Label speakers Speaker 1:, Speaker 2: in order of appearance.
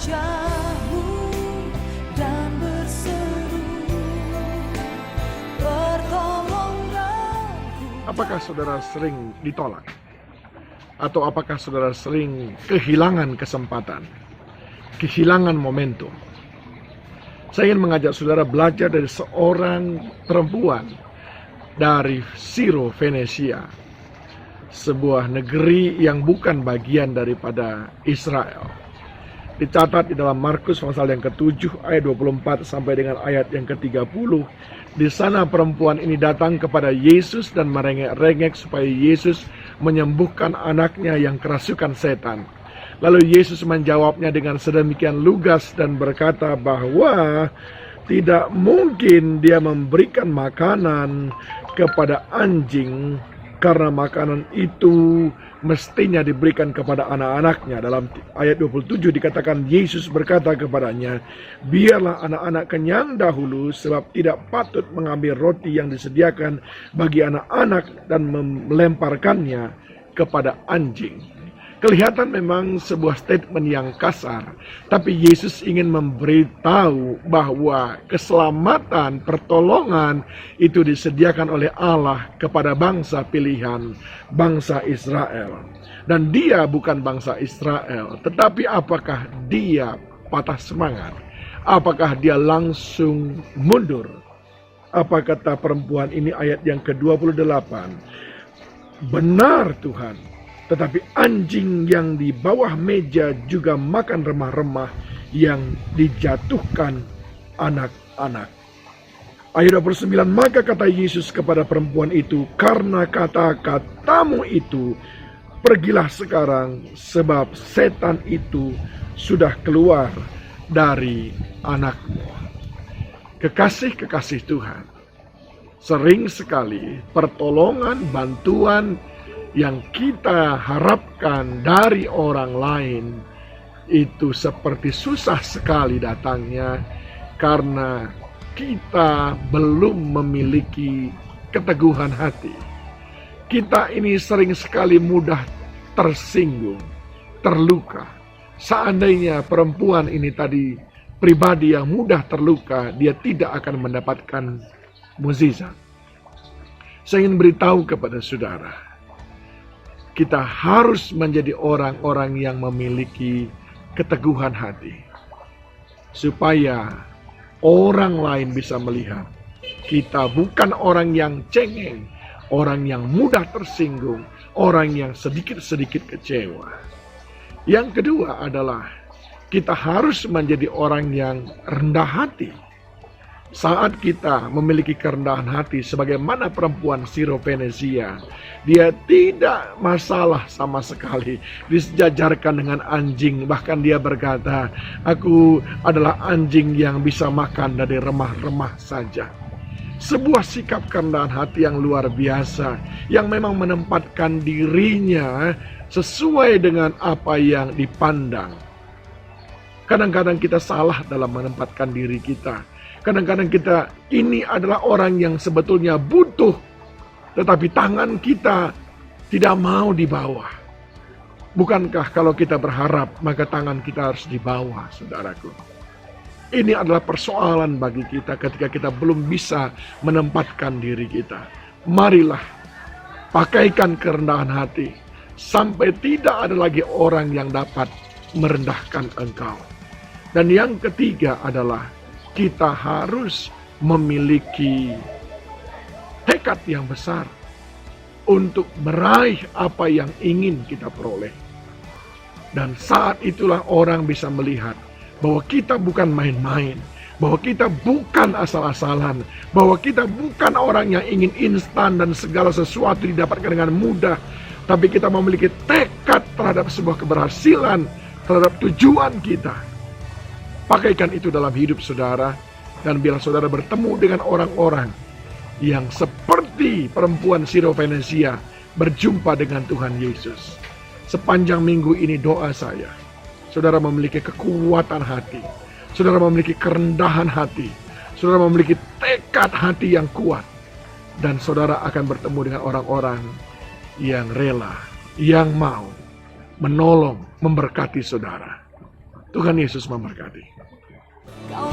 Speaker 1: wajah-Mu dan berseru, pertolongan.
Speaker 2: Apakah saudara sering ditolak? Atau apakah saudara sering kehilangan kesempatan, kehilangan momentum? Saya ingin mengajak saudara belajar dari seorang perempuan dari Siro Venesia, sebuah negeri yang bukan bagian daripada Israel. Dicatat di dalam Markus pasal yang ke-7 ayat 24 sampai dengan ayat yang ke-30. Di sana perempuan ini datang kepada Yesus dan merengek-rengek supaya Yesus menyembuhkan anaknya yang kerasukan setan. Lalu Yesus menjawabnya dengan sedemikian lugas dan berkata bahwa tidak mungkin dia memberikan makanan kepada anjing, karena makanan itu mestinya diberikan kepada anak-anaknya. Dalam ayat 27 dikatakan Yesus berkata kepadanya, biarlah anak-anak kenyang dahulu, sebab tidak patut mengambil roti yang disediakan bagi anak-anak dan melemparkannya kepada anjing. Kelihatan memang sebuah statement yang kasar, tapi Yesus ingin memberitahu bahwa keselamatan, pertolongan itu disediakan oleh Allah kepada bangsa pilihan, bangsa Israel. Dan dia bukan bangsa Israel, tetapi apakah dia patah semangat? Apakah dia langsung mundur? Apa kata perempuan ini ayat yang ke-28? Benar Tuhan, tetapi anjing yang di bawah meja juga makan remah-remah yang dijatuhkan anak-anak. Ayat 29, maka kata Yesus kepada perempuan itu, karena kata-katamu itu, pergilah sekarang, sebab setan itu sudah keluar dari anakmu. Kekasih-kekasih Tuhan, sering sekali pertolongan, bantuan yang kita harapkan dari orang lain itu seperti susah sekali datangnya karena kita belum memiliki keteguhan hati. Kita ini sering sekali mudah tersinggung, terluka. Seandainya perempuan ini tadi pribadi yang mudah terluka, dia tidak akan mendapatkan mukjizat. Saya ingin beritahu kepada saudara, kita harus menjadi orang-orang yang memiliki keteguhan hati, supaya orang lain bisa melihat kita bukan orang yang cengeng, orang yang mudah tersinggung, orang yang sedikit-sedikit kecewa. Yang kedua adalah kita harus menjadi orang yang rendah hati. Saat kita memiliki kerendahan hati sebagaimana perempuan Siro Venesia, dia tidak masalah sama sekali disejajarkan dengan anjing. Bahkan dia berkata, aku adalah anjing yang bisa makan dari remah-remah saja. Sebuah sikap kerendahan hati yang luar biasa, yang memang menempatkan dirinya sesuai dengan apa yang dipandang. Kadang-kadang kita salah dalam menempatkan diri kita. Kadang-kadang kita ini adalah orang yang sebetulnya butuh, tetapi tangan kita tidak mau di bawah. Bukankah kalau kita berharap, maka tangan kita harus di bawah, saudaraku? Ini adalah persoalan bagi kita ketika kita belum bisa menempatkan diri kita. Marilah, pakaikan kerendahan hati, sampai tidak ada lagi orang yang dapat merendahkan engkau. Dan yang ketiga adalah, kita harus memiliki tekad yang besar untuk meraih apa yang ingin kita peroleh. Dan saat itulah orang bisa melihat bahwa kita bukan main-main, bahwa kita bukan asal-asalan, bahwa kita bukan orang yang ingin instan dan segala sesuatu didapatkan dengan mudah, tapi kita memiliki tekad terhadap sebuah keberhasilan, terhadap tujuan kita. Pakaikan itu dalam hidup saudara, dan bila saudara bertemu dengan orang-orang yang seperti perempuan Siro Venesia berjumpa dengan Tuhan Yesus. Sepanjang minggu ini doa saya, saudara memiliki kekuatan hati, saudara memiliki kerendahan hati, saudara memiliki tekad hati yang kuat, dan saudara akan bertemu dengan orang-orang yang rela, yang mau menolong, memberkati saudara. Tuhan Yesus memberkati.
Speaker 1: Kau